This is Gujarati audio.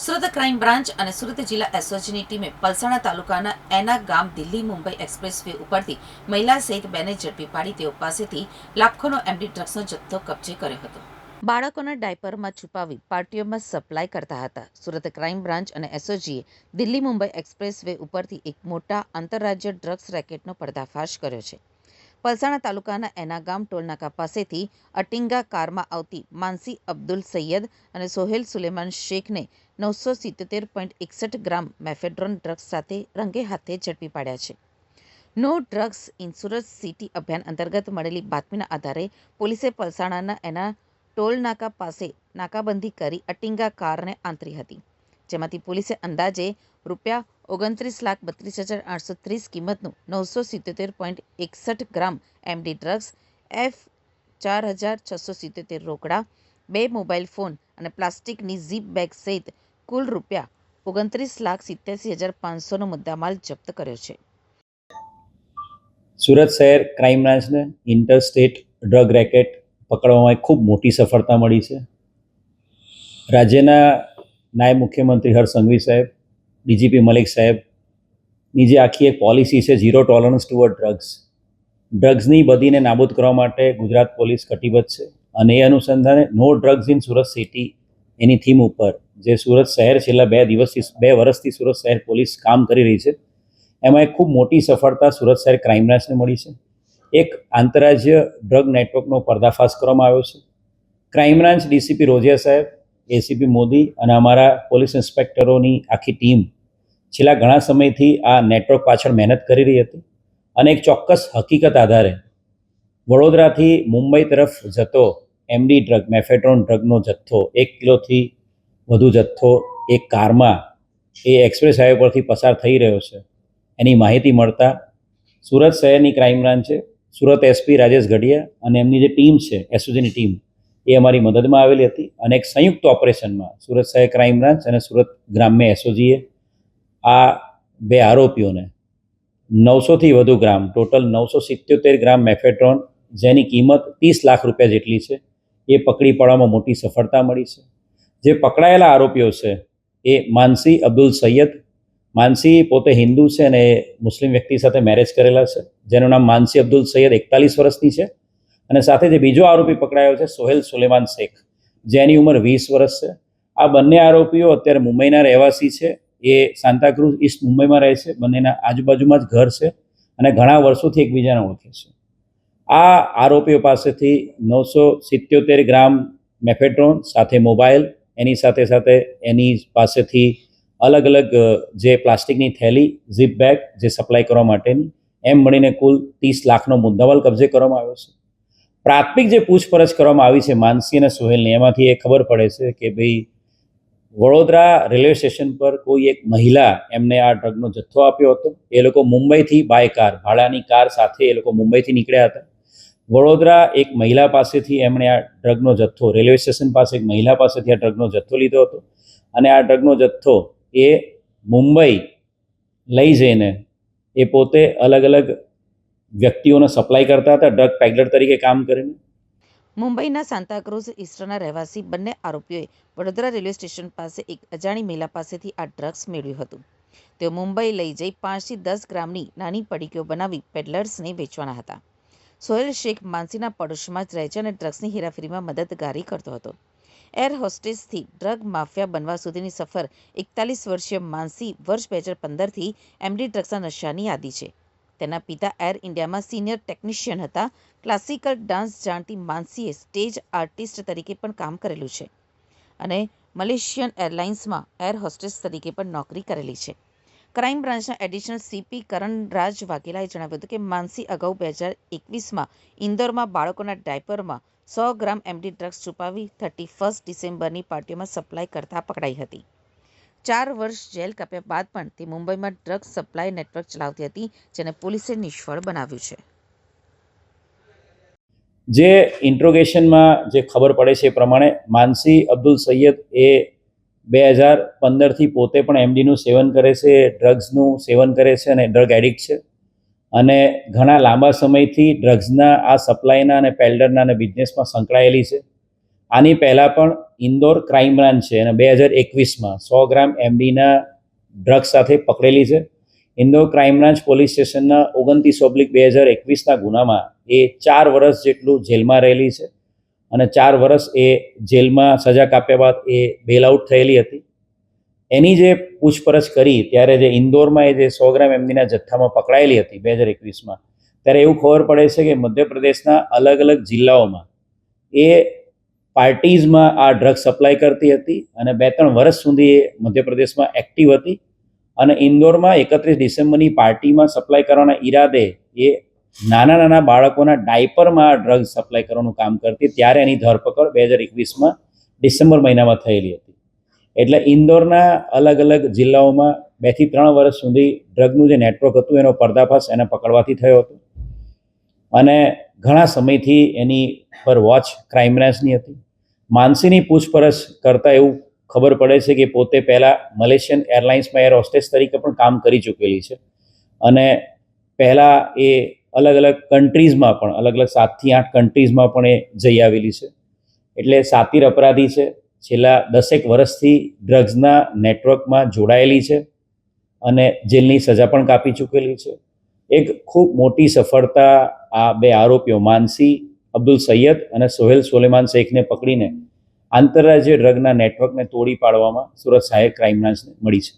સુરત ક્રાઇમ બ્રાન્ચ અને સુરત જિલ્લા એસઓજીની ટીમે પલસાણા તાલુકાના એના ગામ દિલ્હી મુંબઈ એક્સપ્રેસ વે ઉપરથી મહિલા સહિત બેને ઝડપી પાડી તેઓ પાસેથી લાખોનો એમડી ડ્રગ્સનો જથ્થો કબજે કર્યો હતો. બાળકોના ડાયપરમાં છુપાવી પાર્ટીઓમાં સપ્લાય કરતા હતા. સુરત ક્રાઇમ બ્રાન્ચ અને એસઓજીએ દિલ્હી મુંબઈ એક્સપ્રેસ વે ઉપરથી એક મોટા આંતરરાજ્ય ડ્રગ્સ રેકેટનો પર્દાફાશ કર્યો છે. પલસાણા તાલુકાના એના ગામ ટોલનાકા પાસેથી અટિંગા કારમાં આવતી માનસી અબ્દુલ સૈયદ અને સોહેલ સુલેમાન શેખને 977.61 ગ્રામ મેફેડ્રોન ડ્રગ્સ સાથે રંગે હાથે ઝડપી પાડ્યા છે. No drugs in Surat city અભિયાન અંતર્ગત મળેલી બાતમીના આધારે પોલીસે પલસાણાના એના ટોલનાકા પાસે નાકાબંધી કરી અટિંગા કારને આંતરી હતી, જેમાંથી પોલીસે અંદાજે ₹29,32,830 કિંમતનું 977.61 ગ્રામ એમડી ડ્રગ્સ, F4,677 રોકડા, 2 મોબાઈલ ફોન અને પ્લાસ્ટિકની ઝીપ બેગ સહિત કુલ ₹29,87,500નો મુદ્દામાલ જપ્ત કર્યો છે. સુરત શહેર ક્રાઇમ બ્રાન્ચને ઇન્ટર સ્ટેટ ડ્રગ રેકેટ પકડવામાં ખૂબ મોટી સફળતા મળી છે. રાજ્યના નાયબ મુખ્યમંત્રી હર્ષ સંઘવી સાહેબ, ડીજીપી મલિક સાહેબની જે આખી એક પોલિસી છે ઝીરો ટોલરન્સ ટુવર્ડ ડ્રગ્સની બદીને નાબૂદ કરવા માટે ગુજરાત પોલીસ કટિબદ્ધ છે. અને એ અનુસંધાને no drugs in Surat city એની થીમ ઉપર જે સુરત શહેર છેલ્લા 2 વર્ષથી સુરત શહેર પોલીસ કામ કરી રહી છે, એમાં એક ખૂબ મોટી સફળતા સુરત શહેર ક્રાઇમ બ્રાન્ચને મળી છે. એક આંતરરાજ્ય ડ્રગ નેટવર્કનો પર્દાફાશ કરવામાં આવ્યો છે. ક્રાઇમ બ્રાન્ચ ડીસીપી રોઝિયા સાહેબ, એસીપી મોદી અને અમારા પોલીસ ઇન્સ્પેક્ટરોની આખી ટીમ છેલ્લા ઘણા સમયથી આ નેટવર્ક પાછળ મહેનત કરી રહી હતી અને એક ચોક્કસ હકીકત આધારે વડોદરાથી મુંબઈ તરફ જતો એમડી ડ્રગ મેફેડ્રોન ડ્રગનો જથ્થો 1 કિલોથી વધુ જથ્થો એક કારમાં એ એક્સપ્રેસ હાઈવે પરથી પસાર થઈ રહ્યો છે. એની માહિતી મળતા સુરત શહેરની ક્રાઇમ બ્રાન્ચે સુરત એસપી રાજેશ ગઢિયા અને એમની જે ટીમ છે એસઓજીની ટીમ એ અમારી મદદમાં આવેલી હતી અને એક સંયુક્ત ઓપરેશનમાં સુરત શહેર ક્રાઇમ બ્રાન્ચ અને સુરત ગ્રામ્ય એસઓજીએ આ 2 આરોપીઓને 900થી વધુ ગ્રામ ટોટલ 977 ગ્રામ મેફેડ્રોન, જેની કિંમત 30 લાખ રૂપિયા જેટલી છે, એ પકડી પાડવામાં મોટી સફળતા મળી છે. જે પકડાયેલા આરોપીઓ છે એ માનસી અબ્દુલ સૈયદ. માનસી પોતે હિન્દુ છે અને મુસ્લિમ વ્યક્તિ સાથે મેરેજ કરેલા છે, જેનું નામ માનસી અબ્દુલ સૈયદ 41 વર્ષની છે. અને સાથે જે બીજો આરોપી પકડાયો છે સોહેલ સુલેમાન શેખ, જેની ઉંમર 20 વર્ષ છે. આ બંને આરોપીઓ અત્યારે મુંબઈના રહેવાસી છે. એ સાંતાક્રુઝ ઈસ્ટ મુંબઈમાં રહે છે. બંનેના આજુબાજુમાં જ ઘર છે અને ઘણા વર્ષોથી એકબીજાને ઓળખે છે. આ આરોપીઓ પાસેથી 977 ગ્રામ મેફેડ્રોન સાથે મોબાઈલ, એની સાથે સાથે એની પાસેથી અલગ અલગ જે પ્લાસ્ટિકની થેલી, ઝીપ બેગ જે સપ્લાય કરવા માટેની, એમ મળીને કુલ 30 લાખનો મુદ્દામાલ કબજે કરવામાં આવ્યો છે. પ્રાથમિક જે પૂછપરછ કરવામાં આવી છે માનસી અને સોહેલની, એમાંથી એ ખબર પડે છે કે ભાઈ વડોદરા રેલવે સ્ટેશન પર કોઈ એક મહિલા એમને આ ડ્રગનો જથ્થો આપ્યો હતો. એ લોકો મુંબઈથી બાય કાર, ભાડાની કાર સાથે એ લોકો મુંબઈથી નીકળ્યા હતા. વડોદરા એક મહિલા પાસેથી એમણે આ ડ્રગનો જથ્થો, રેલવે સ્ટેશન પાસે એક મહિલા પાસેથી આ ડ્રગનો જથ્થો લીધો હતો અને આ ડ્રગનો જથ્થો એ મુંબઈ લઈ જઈને એ પોતે અલગ અલગ વ્યક્તિઓને સપ્લાય કરતા હતા, ડ્રગ પેડલર તરીકે કામ કરીને. મુંબઈના સાંતાક્રુઝ ઈસ્ટના રહેવાસી બંને આરોપીઓએ વડોદરા રેલવે સ્ટેશન પાસે એક અજાણી મહિલા પાસેથી આ ડ્રગ્સ મેળવ્યું હતું. તેઓ મુંબઈ લઈ જઈ 5થી 10 ગ્રામની નાની પડીકીઓ બનાવી પેડલર્સને વેચવાના હતા. સોહેલ શેખ માનસીના પડોશમાં જ રહે છે અને ડ્રગ્સની હેરાફેરીમાં મદદગારી કરતો હતો. એર હોસ્ટેસથી ડ્રગ માફિયા બનવા સુધીની સફર 41 વર્ષીય માનસી વર્ષ 2015થી એમડી ડ્રગ્સના નશાની યાદી છે. તેના પિતા એર ઇન્ડિયામાં સિનિયર ટેકનિશિયન હતા. ક્લાસિકલ ડાન્સ જાણતી માનસીએ સ્ટેજ આર્ટિસ્ટ તરીકે પણ કામ કરેલું છે અને મલેશિયન એરલાઇન્સમાં એર હોસ્ટેસ તરીકે પણ નોકરી કરેલી છે. ક્રાઇમ બ્રાન્ચના એડિશનલ સીપી કરણરાજ વાઘેલાએ જણાવ્યું હતું કે માનસી અગાઉ 2021માં ઇન્દોરમાં બાળકોના ડાયપરમાં 100 ગ્રામ એમડી ડ્રગ્સ છુપાવી 31 ડિસેમ્બરની પાર્ટીઓમાં સપ્લાય કરતા પકડાઈ હતી. 4 વર્ષ જેલ કાપ્યા બાદ પણ તે મુંબઈમાં ડ્રગ્સ સપ્લાય નેટવર્ક ચલાવતી હતી, જેને પોલીસે નિષ્ફળ બનાવ્યું છે. જે ઇન્ટ્રોગેશનમાં જે ખબર પડે છે એ પ્રમાણે માનસી અબ્દુલ સૈયદ એ 2015થી પોતે પણ એમડીનું સેવન કરે છે, ડ્રગ્સનું સેવન કરે છે અને ડ્રગ એડિક્ટ છે. અને ઘણા લાંબા સમયથી ડ્રગ્સના આ સપ્લાયના અને પેલ્ડરના અને બિઝનેસમાં સંકળાયેલી છે. આની પહેલાં પણ ઇન્દોર ક્રાઇમ બ્રાન્ચ છે અને 2021માં 100 ગ્રામ એમડીના ડ્રગ્સ સાથે પકડેલી છે. ઇન્દોર ક્રાઇમ બ્રાન્ચ પોલીસ સ્ટેશનના 29/2021ના ગુનામાં એ 4 વર્ષ જેટલું જેલમાં રહેલી છે અને 4 વર્ષ એ જેલમાં સજા કાપ્યા બાદ એ બેલ આઉટ થયેલી હતી. એની જે પૂછપરછ કરી ત્યારે જે ઇન્દોરમાં એ જે 100 ગ્રામ એમડીના જથ્થામાં પકડાયેલી હતી 2021માં, ત્યારે એવું ખબર પડે છે કે મધ્યપ્રદેશના અલગ અલગ જિલ્લાઓમાં એ પાર્ટીઝમાં આ ડ્રગ્સ સપ્લાય કરતી હતી અને 2-3 વર્ષ સુધી એ મધ્યપ્રદેશમાં એક્ટિવ હતી અને ઇન્દોરમાં 31 ડિસેમ્બરની પાર્ટીમાં સપ્લાય કરવાના ઈરાદે એ નાના નાના બાળકોના ડાયપરમાં આ ડ્રગ્સ સપ્લાય કરવાનું કામ કરતી. ત્યારે એની ધરપકડ 2021માં ડિસેમ્બર મહિનામાં થયેલી હતી. એટલે ઇન્દોરના અલગ અલગ જિલ્લાઓમાં 2 થી 3 વર્ષ સુધી ડ્રગનું જે નેટવર્ક હતું એનો પર્દાફાશ એને પકડવાથી થયો હતો અને ઘણા સમયથી એની પર વોચ ક્રાઇમ બ્રાન્ચની હતી. માનસીની પૂછપરછ કરતાં એવું ખબર પડે છે કે પોતે પહેલાં મલેશિયન એરલાઇન્સમાં એર હોસ્ટેસ તરીકે પણ કામ કરી ચૂકેલી છે અને પહેલાં એ અલગ અલગ કન્ટ્રીઝમાં પણ અલગ અલગ 7 થી 8 કન્ટ્રીઝમાં પણ એ જઈ આવેલી છે. એટલે સાતીર અપરાધી છે. છેલ્લા 10 વર્ષથી ડ્રગ્સના નેટવર્કમાં જોડાયેલી છે અને જેલની સજા પણ કાપી ચૂકેલી છે. એક ખૂબ મોટી સફળતા આ 2 આરોપીઓ માનસી અબ્દુલ સૈયદ અને સોહેલ સોલેમાન શેખને પકડીને આંતરરાજ્ય ડ્રગના નેટવર્કને તોડી પાડવામાં સુરત સહાયક ક્રાઇમ બ્રાન્ચને મળી છે.